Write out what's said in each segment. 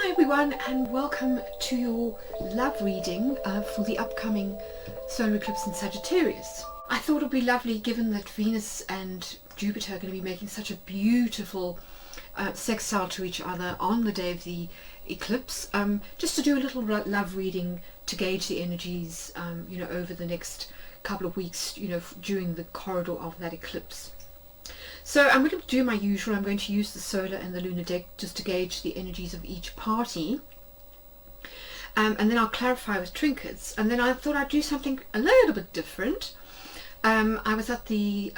Hi everyone, and welcome to your love reading for the upcoming solar eclipse in Sagittarius. I thought it would be lovely, given that Venus and Jupiter are going to be making such a beautiful sextile to each other on the day of the eclipse, just to do a little love reading to gauge the energies over the next couple of weeks, during the corridor of that eclipse. So I'm going to do my usual. I'm going to use the solar and the lunar deck just to gauge the energies of each party, and then I'll clarify with trinkets. And then I thought I'd do something a little bit different. I was at the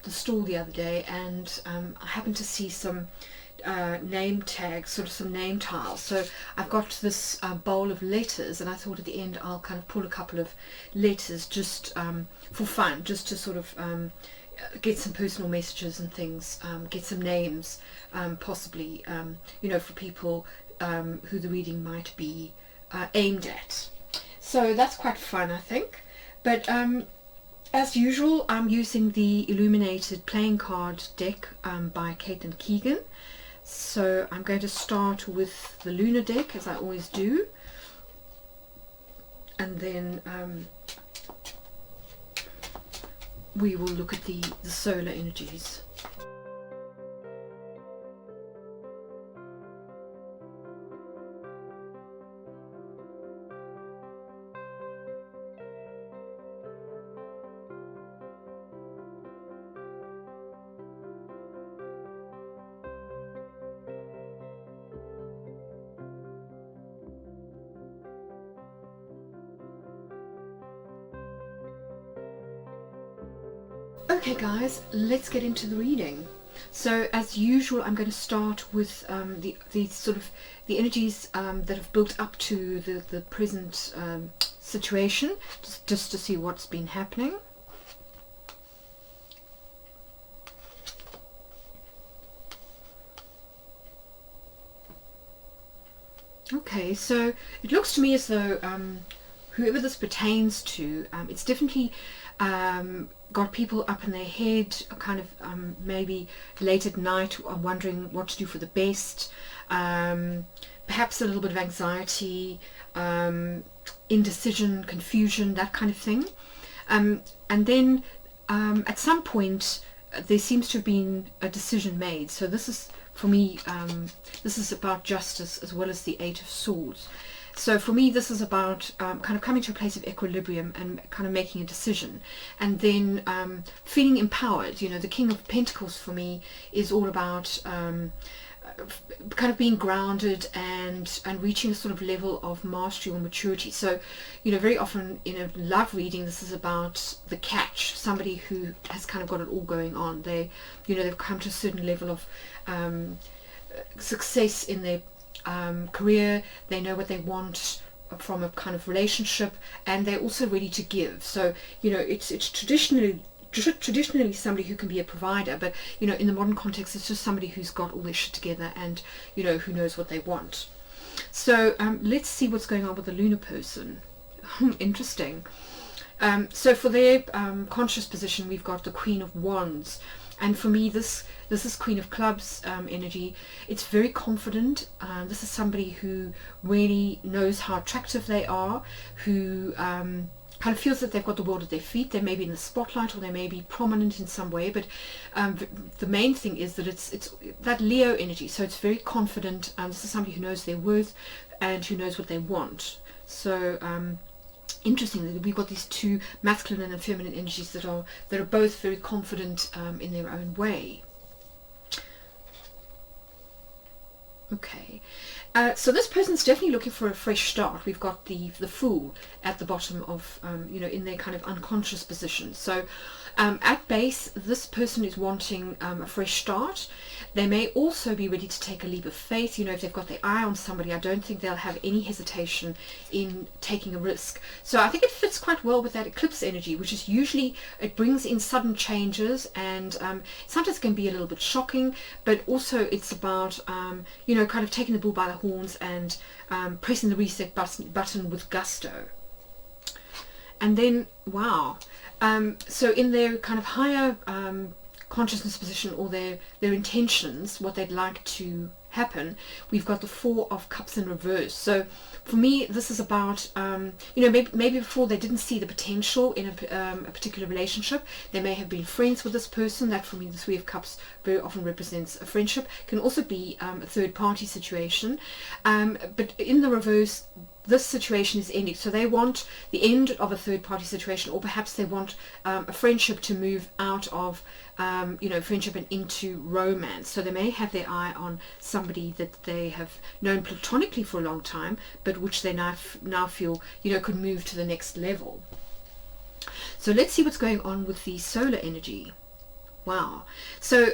store the other day, and I happened to see some name tags, sort of some name tiles. So I've got this bowl of letters, and I thought at the end I'll kind of pull a couple of letters just for fun, just to sort of get some personal messages and things, get some names, possibly, for people who the reading might be aimed at. So that's quite fun, I think. But as usual, I'm using the Illuminated Playing card deck by Keegan. So I'm going to start with the lunar deck, as I always do, and then we will look at the solar energies. Okay guys, let's get into the reading. So as usual, I'm going to start with the energies that have built up to the present situation, just to see what's been happening. Okay, so it looks to me as though whoever this pertains to, it's definitely got people up in their head, kind of maybe late at night, wondering what to do for the best, perhaps a little bit of anxiety, indecision, confusion, that kind of thing. And then at some point there seems to have been a decision made. So this is, for me, this is about justice as well as the Eight of Swords. So for me, this is about kind of coming to a place of equilibrium and kind of making a decision, and then feeling empowered. The King of Pentacles for me is all about kind of being grounded and reaching a sort of level of mastery or maturity. So very often in a love reading, this is about the catch, somebody who has kind of got it all going on. They've come to a certain level of success in their career. They know what they want from a kind of relationship, and they're also ready to give. So it's traditionally somebody who can be a provider, but in the modern context, it's just somebody who's got all their shit together and who knows what they want. So let's see what's going on with the lunar person. Interesting. So for their conscious position, we've got the Queen of Wands. And for me, this is Queen of Clubs energy. It's very confident. This is somebody who really knows how attractive they are, who kind of feels that they've got the world at their feet. They may be in the spotlight, or they may be prominent in some way, but the main thing is that it's that Leo energy. So it's very confident. This is somebody who knows their worth and who knows what they want. So interesting that we've got these two masculine and feminine energies that are both very confident in their own way. Okay, so this person's definitely looking for a fresh start. We've got the Fool at the bottom of in their kind of unconscious position. So at base, this person is wanting a fresh start. They may also be ready to take a leap of faith. If they've got their eye on somebody, I don't think they'll have any hesitation in taking a risk. So I think it fits quite well with that eclipse energy, which is usually, it brings in sudden changes, and sometimes it can be a little bit shocking, but also it's about kind of taking the bull by the horns and pressing the reset button with gusto. And then, wow, so in their kind of higher consciousness position, or their intentions, what they'd like to happen, we've got the Four of Cups in reverse. So for me, this is about, you know, maybe before they didn't see the potential in a particular relationship. They may have been friends with this person. That for me, the Three of Cups very often represents a friendship. Can also be a third party situation. But in the reverse, this situation is ending. So they want the end of a third party situation, or perhaps they want a friendship to move out of you know, friendship and into romance. So they may have their eye on somebody that they have known platonically for a long time, but which they now feel, you know, could move to the next level. So let's see what's going on with the solar energy. Wow. So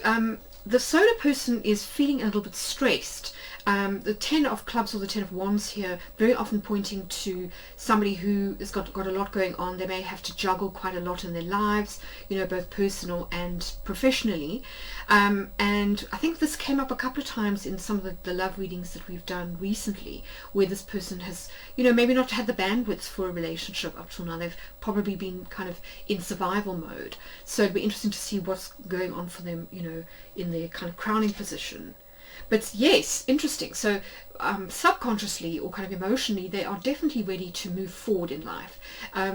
the solar person is feeling a little bit stressed. The Ten of Clubs or the Ten of Wands here, very often pointing to somebody who has got a lot going on. They may have to juggle quite a lot in their lives, you know, both personal and professionally. And I think this came up a couple of times in some of the love readings that we've done recently, where this person has, you know, maybe not had the bandwidth for a relationship up till now. They've probably been kind of in survival mode. So it'd be interesting to see what's going on for them, you know, in their kind of crowning position. But yes, interesting. So subconsciously or kind of emotionally, they are definitely ready to move forward in life.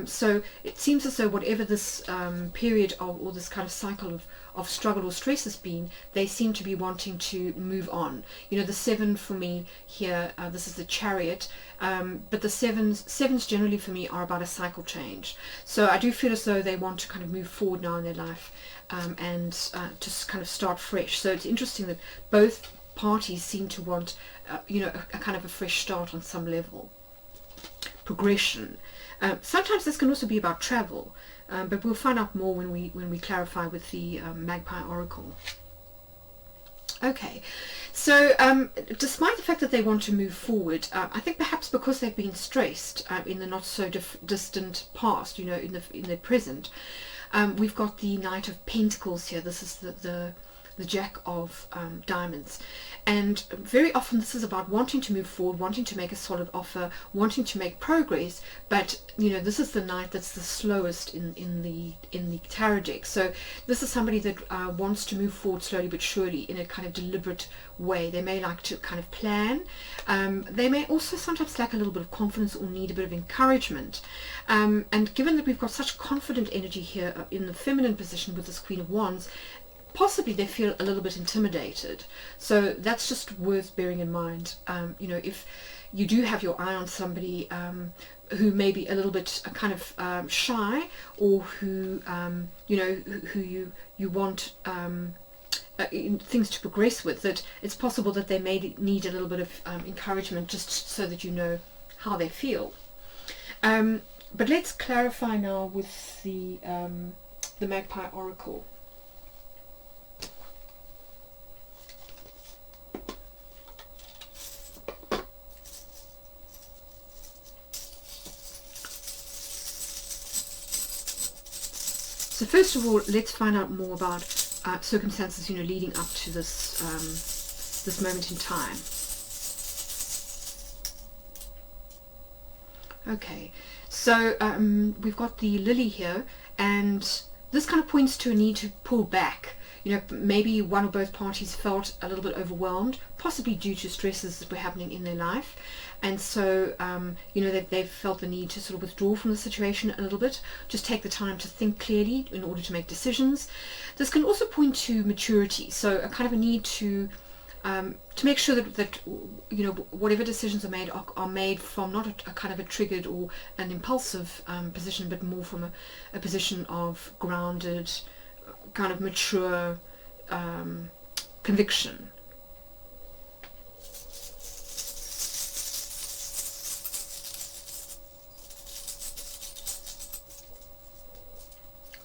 So it seems as though whatever this period of, or this kind of cycle of struggle or stress has been, they seem to be wanting to move on. You know, the Seven for me here, this is the Chariot, but the sevens generally for me are about a cycle change. So I do feel as though they want to kind of move forward now in their life and just kind of start fresh. So it's interesting that both parties seem to want you know, a kind of a fresh start on some level. Progression. Sometimes this can also be about travel, but we'll find out more when we clarify with the Magpie Oracle. Okay, so despite the fact that they want to move forward, I think perhaps because they've been stressed in the not so distant past, you know, in the present, we've got the Knight of Pentacles here. This is the Jack of Diamonds, and very often this is about wanting to move forward, wanting to make a solid offer, wanting to make progress. But you know, this is the Knight that's the slowest in the tarot deck. So this is somebody that wants to move forward slowly but surely in a kind of deliberate way. They may like to kind of plan. They may also sometimes lack a little bit of confidence or need a bit of encouragement. And given that we've got such confident energy here in the feminine position with this Queen of Wands, possibly they feel a little bit intimidated. So that's just worth bearing in mind. You know, if you do have your eye on somebody who may be a little bit kind of shy, or who you know, who you want things to progress with, that it's possible that they may need a little bit of encouragement, just so that you know how they feel. But let's clarify now with the Magpie Oracle. So first of all, let's find out more about circumstances, you know, leading up to this this moment in time. Okay, so we've got the Lily here, and this kind of points to a need to pull back. You know, maybe one or both parties felt a little bit overwhelmed, possibly due to stresses that were happening in their life. And so, you know, they've felt the need to sort of withdraw from the situation a little bit, just take the time to think clearly in order to make decisions. This can also point to maturity, so a kind of a need to make sure that you know, whatever decisions are made from not a kind of a triggered or an impulsive position, but more from a position of grounded, kind of mature conviction.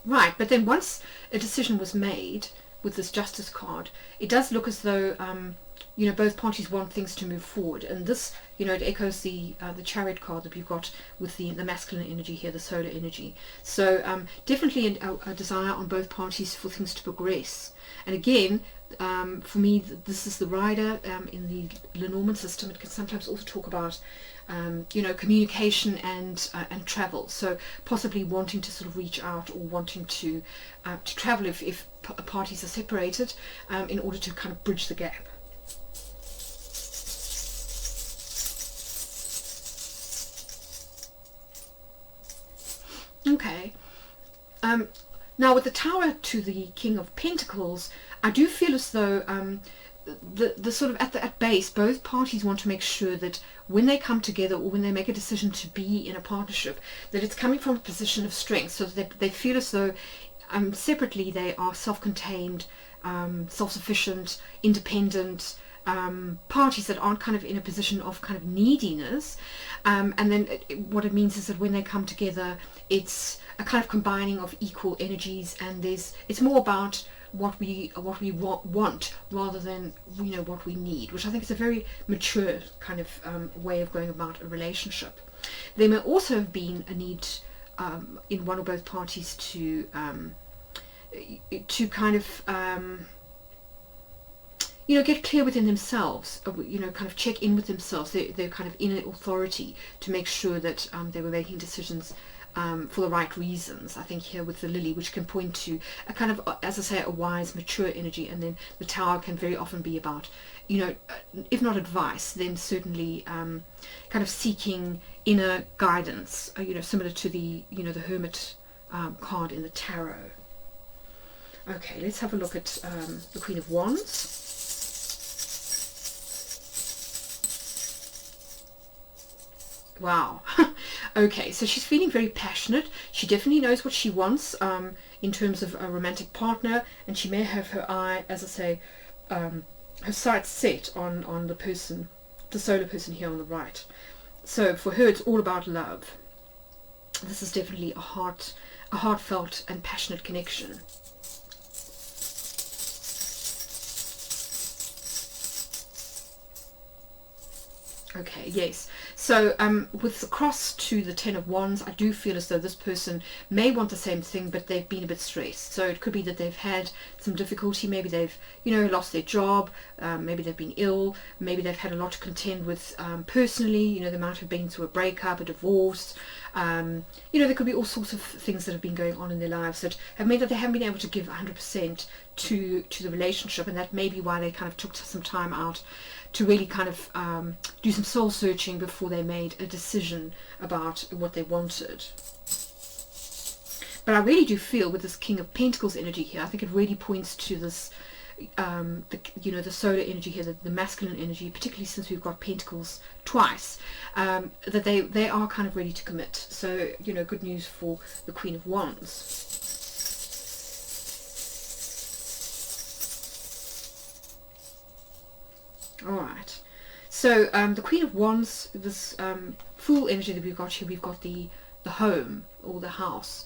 Right, but then once a decision was made with this Justice card, it does look as though you know, both parties want things to move forward, and this, you know, it echoes the Chariot card that we've got with the masculine energy here, the solar energy. So definitely a desire on both parties for things to progress. And again, for me, this is the rider in the Lenormand system. It can sometimes also talk about you know, communication and travel. So possibly wanting to sort of reach out, or wanting to travel if parties are separated, in order to kind of bridge the gap. Now with the Tower to the King of Pentacles, I do feel as though the sort of at base, both parties want to make sure that when they come together or when they make a decision to be in a partnership, that it's coming from a position of strength, so that they feel as though separately they are self-contained, self-sufficient, independent, parties that aren't kind of in a position of kind of neediness, and then what it means is that when they come together, it's a kind of combining of equal energies, and it's more about what we want rather than what we need, which I think is a very mature kind of way of going about a relationship. There may also have been a need in one or both parties to kind of get clear within themselves, kind of check in with themselves, their kind of inner authority, to make sure that they were making decisions for the right reasons. I think here with the lily, which can point to a kind of, as I say, a wise, mature energy, and then the Tower can very often be about, if not advice, then certainly kind of seeking inner guidance, similar to the, the Hermit card in the Tarot. Okay, let's have a look at the Queen of Wands. Wow. Okay, so she's feeling very passionate. She definitely knows what she wants in terms of a romantic partner, and she may have her eye, as I say, her sights set on the person, the solar person here on the right. So for her, it's all about love. This is definitely a heartfelt and passionate connection. Okay, yes. So with the cross to the Ten of Wands, I do feel as though this person may want the same thing, but they've been a bit stressed. So it could be that they've had some difficulty. Maybe they've, lost their job. Maybe they've been ill. Maybe they've had a lot to contend with personally. They might have been through a breakup, a divorce. There could be all sorts of things that have been going on in their lives that have meant that they haven't been able to give 100% to the relationship, and that may be why they kind of took some time out to really kind of do some soul searching before they made a decision about what they wanted. But I really do feel with this King of Pentacles energy here, I think it really points to this, the solar energy here, the masculine energy, particularly since we've got Pentacles twice, that they are kind of ready to commit. So, good news for the Queen of Wands. Alright, so the Queen of Wands, this Fool energy that we've got here, we've got the home or the house.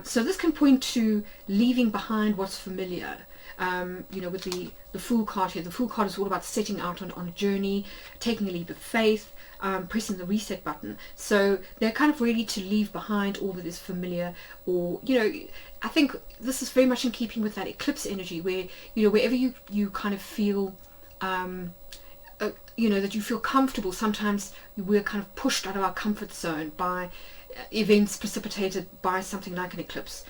So this can point to leaving behind what's familiar. With the Fool card here, the Fool card is all about setting out on a journey, taking a leap of faith, pressing the reset button. So they're kind of ready to leave behind all that is familiar, or, I think this is very much in keeping with that eclipse energy where, wherever you kind of feel that you feel comfortable, sometimes we're kind of pushed out of our comfort zone by events precipitated by something like an eclipse,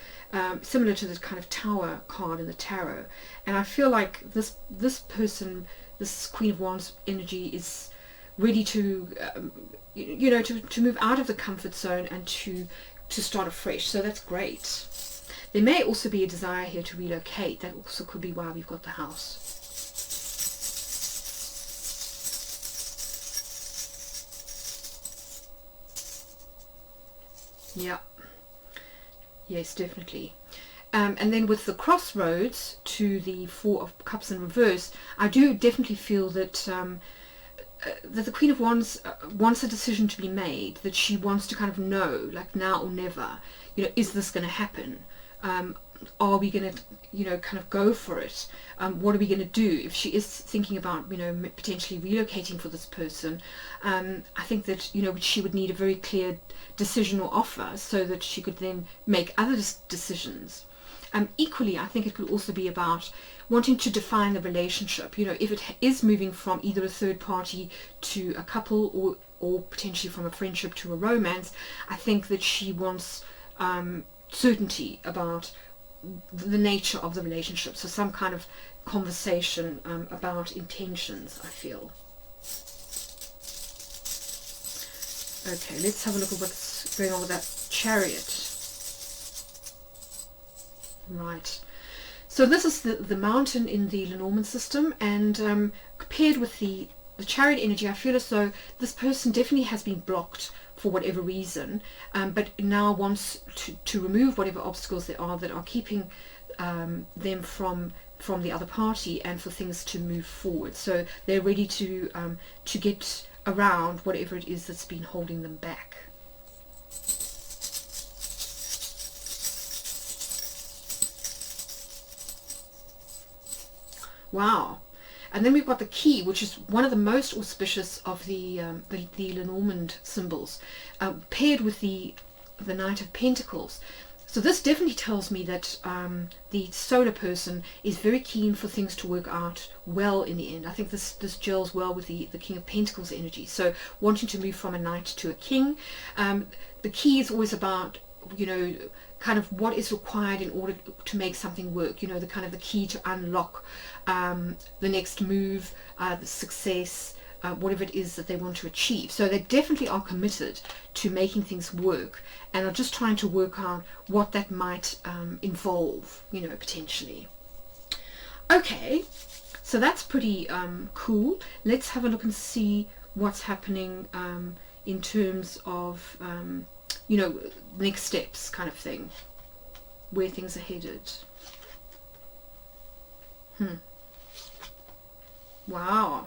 similar to the kind of Tower card in the Tarot. And I feel like this person, this Queen of Wands energy, is ready to to move out of the comfort zone and to start afresh. So that's great. There may also be a desire here to relocate. That also could be why we've got the house. Yeah, yes, definitely. And then with the crossroads to the Four of Cups in reverse, I do definitely feel that that the Queen of Wands wants a decision to be made, that she wants to kind of know, like now or never, is this going to happen? Are we going to, kind of go for it? What are we going to do if she is thinking about, potentially relocating for this person? I think that, she would need a very clear decision or offer so that she could then make other decisions. Equally, I think it could also be about wanting to define the relationship. If it is moving from either a third party to a couple, or potentially from a friendship to a romance, I think that she wants certainty about the nature of the relationship. So some kind of conversation about intentions, I feel. Okay, let's have a look at what's going on with that Chariot. Right. So this is the mountain in the Lenormand system, and paired with the chariot energy, I feel as though this person definitely has been blocked for whatever reason, but now wants to remove whatever obstacles there are that are keeping them from the other party, and for things to move forward. So they're ready to get around whatever it is that's been holding them back. Wow. And then we've got the key, which is one of the most auspicious of the Lenormand symbols, paired with the Knight of Pentacles. So this definitely tells me that the solar person is very keen for things to work out well in the end. I think this gels well with the King of Pentacles energy. So wanting to move from a knight to a king. The key is always about, you know, kind of what is required in order to make something work, you know, the kind of the key to unlock the next move, the success, whatever it is that they want to achieve. So they definitely are committed to making things work, and are just trying to work out what that might involve, you know, potentially. Okay, so that's pretty cool. Let's have a look and see what's happening in terms of you know, next steps kind of thing, where things are headed. Wow,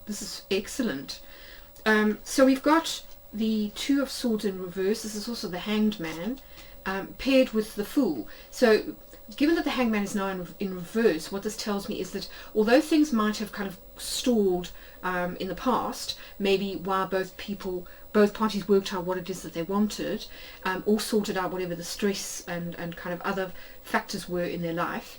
this is excellent. So we've got the Two of Swords in reverse. This is also the Hanged Man, paired with the Fool. So given that the Hanged Man is now in reverse, what this tells me is that although things might have kind of stalled in the past, maybe while both parties worked out what it is that they wanted, or sorted out whatever the stress and kind of other factors were in their life,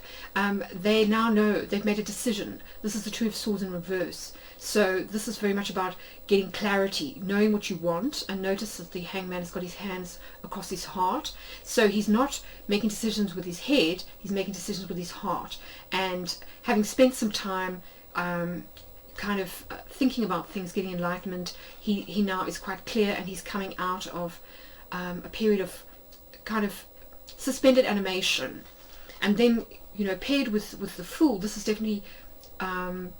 they now know they've made a decision. This is the Two of Swords in reverse. So this is very much about getting clarity, knowing what you want. And notice that the Hangman has got his hands across his heart. So he's not making decisions with his head, he's making decisions with his heart. And having spent some time kind of thinking about things, getting enlightenment, he now is quite clear, and he's coming out of a period of kind of suspended animation. And then, you know, paired with the Fool, this is definitely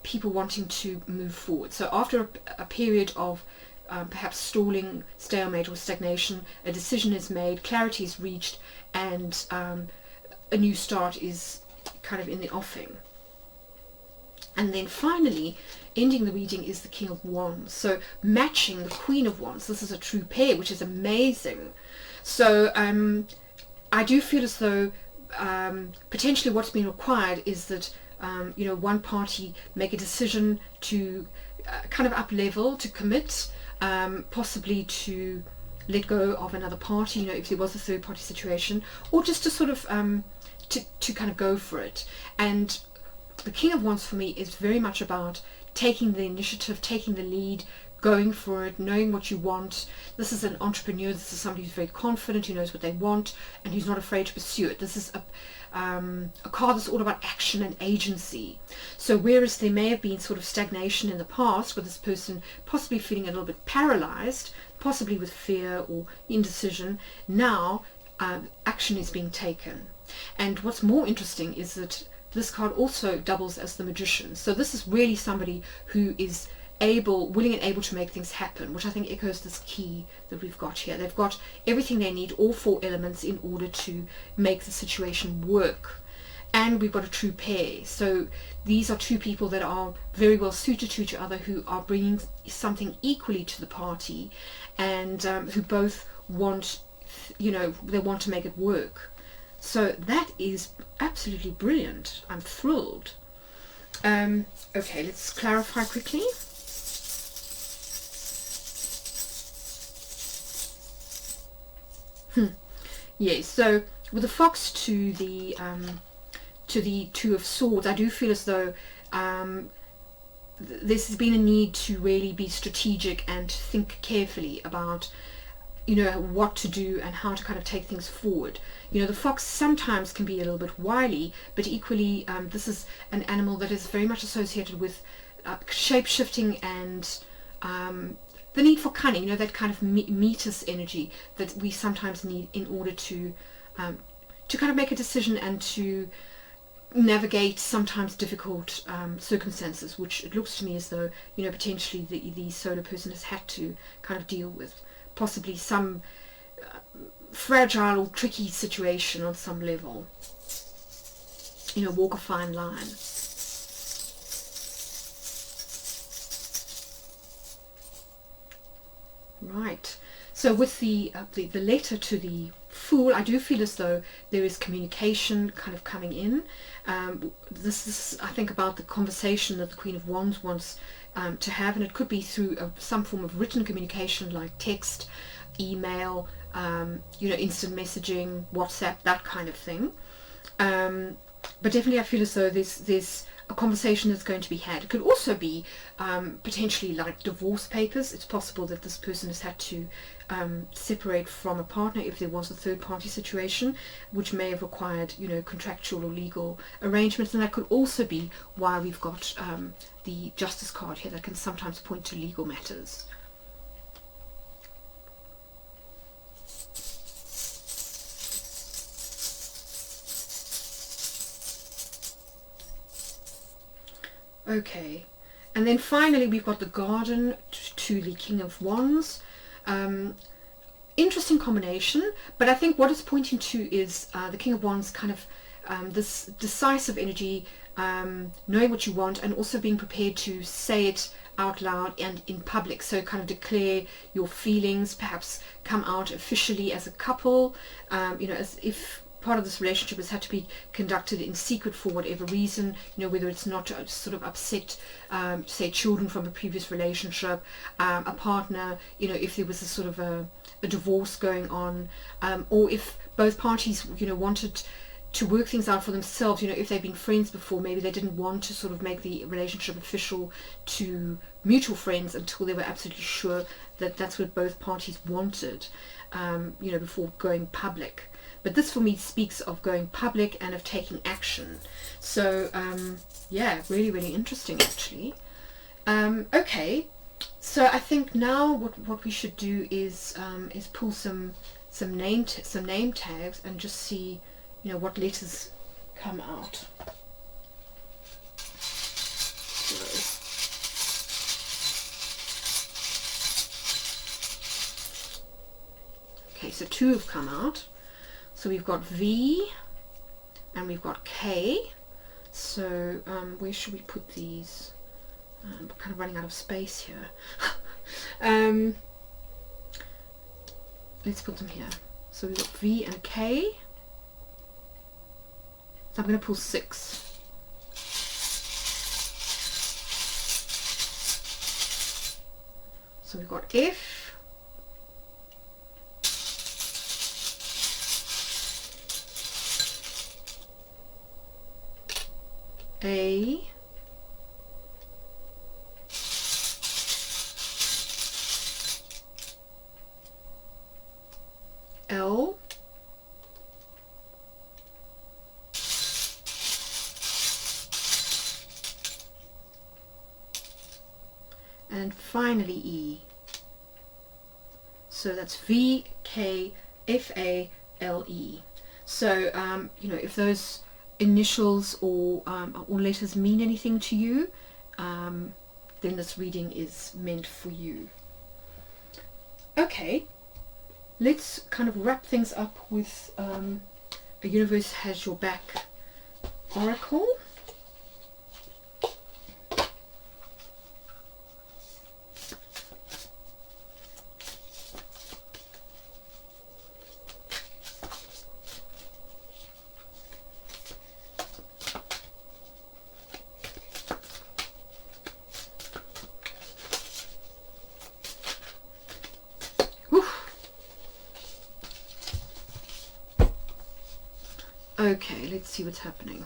people wanting to move forward. So after a period of perhaps stalling, stalemate or stagnation, a decision is made, clarity is reached, and a new start is kind of in the offing. And then finally, ending the reading is the King of Wands. So matching the Queen of Wands. This is a true pair, which is amazing. So I do feel as though potentially what's been required is that you know, one party make a decision to kind of up level, to commit, possibly to let go of another party, you know, if there was a third party situation, or just to sort of to kind of go for it. And the King of Wands for me is very much about taking the initiative, taking the lead, going for it, knowing what you want. This is an entrepreneur. This is somebody who's very confident, who knows what they want, and who's not afraid to pursue it. This is a card that's all about action and agency. So whereas there may have been sort of stagnation in the past, with this person possibly feeling a little bit paralyzed, possibly with fear or indecision, now action is being taken. And what's more interesting is that this card also doubles as the Magician. So this is really somebody who is willing and able to make things happen, which I think echoes this key that we've got here. They've got everything they need, all four elements, in order to make the situation work. And we've got a true pair. So these are two people that are very well suited to each other, who are bringing something equally to the party, and who both want, you know, they want to make it work. So that is absolutely brilliant. I'm thrilled. Okay, let's clarify quickly. Yes, so with the Fox to the Two of Swords, I do feel as though there's been a need to really be strategic and think carefully about, you know, what to do and how to kind of take things forward. You know, the fox sometimes can be a little bit wily, but equally this is an animal that is very much associated with shape-shifting and the need for cunning, you know, that kind of metis energy that we sometimes need in order to kind of make a decision and to navigate sometimes difficult circumstances, which it looks to me as though, you know, potentially the solar person has had to kind of deal with, possibly some fragile or tricky situation on some level, you know, walk a fine line. Right, so with the letter to the Fool, I do feel as though there is communication kind of coming in. This is, I think, about the conversation that the Queen of Wands wants to have, and it could be through some form of written communication like text, email, you know, instant messaging, WhatsApp, that kind of thing. But definitely I feel as though there's a conversation that's going to be had. It could also be potentially like divorce papers. It's possible that this person has had to separate from a partner if there was a third party situation, which may have required, you know, contractual or legal arrangements, and that could also be why we've got the Justice card here that can sometimes point to legal matters. Okay, and then finally we've got the Garden to the King of Wands. Interesting combination, but I think what it's pointing to is the King of Wands kind of this decisive energy, knowing what you want and also being prepared to say it out loud and in public. So kind of declare your feelings, perhaps come out officially as a couple, you know, as if part of this relationship has had to be conducted in secret for whatever reason, you know, whether it's not to sort of upset, say, children from a previous relationship, a partner, you know, if there was a sort of a divorce going on, or if both parties, you know, wanted to work things out for themselves, you know, if they've been friends before, maybe they didn't want to sort of make the relationship official to mutual friends until they were absolutely sure that that's what both parties wanted, you know, before going public. But this for me speaks of going public and of taking action. So yeah, really, really interesting actually. Okay, so I think now what we should do is pull some name tags and just see, you know, what letters come out. Okay, so 2 have come out. So we've got V and we've got K. So where should we put these? I'm kind of running out of space here. Let's put them here. So we've got V and K. So I'm going to pull 6. So we've got F. A, L, and finally E. So that's V, K, F, A, L, E. So you know, if those initials or letters mean anything to you, then this reading is meant for you. Okay, let's kind of wrap things up with a Universe Has Your Back oracle. Okay, let's see what's happening.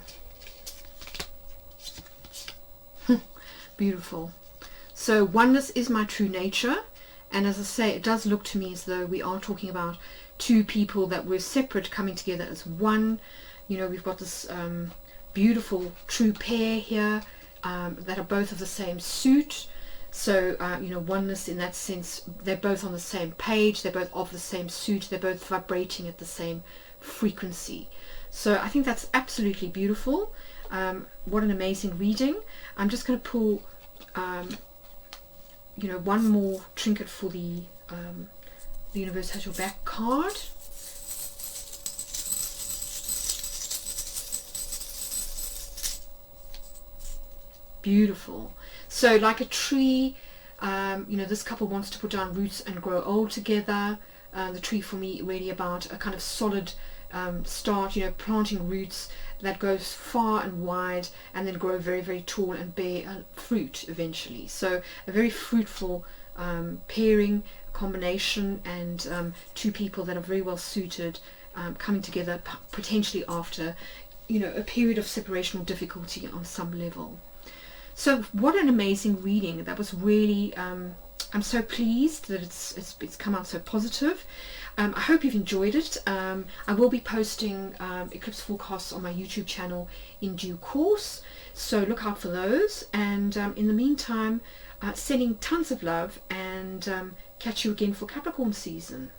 Beautiful. So oneness is my true nature, and as I say, it does look to me as though we are talking about 2 people that were separate coming together as one. You know, we've got this beautiful true pair here that are both of the same suit. So, you know, oneness in that sense. They're both on the same page, they're both of the same suit, they're both vibrating at the same frequency. So I think that's absolutely beautiful. What an amazing reading. I'm just going to pull, you know, one more trinket for the universe has your back card. Beautiful. So like a tree, you know, this couple wants to put down roots and grow old together. The tree for me really about a kind of solid start, you know, planting roots that goes far and wide and then grow very, very tall and bear fruit eventually. So a very fruitful pairing, combination, and two people that are very well suited coming together potentially after, you know, a period of separation or difficulty on some level. So what an amazing reading. That was really, I'm so pleased that it's come out so positive. I hope you've enjoyed it. I will be posting eclipse forecasts on my YouTube channel in due course, so look out for those. And in the meantime, sending tons of love, and catch you again for Capricorn season.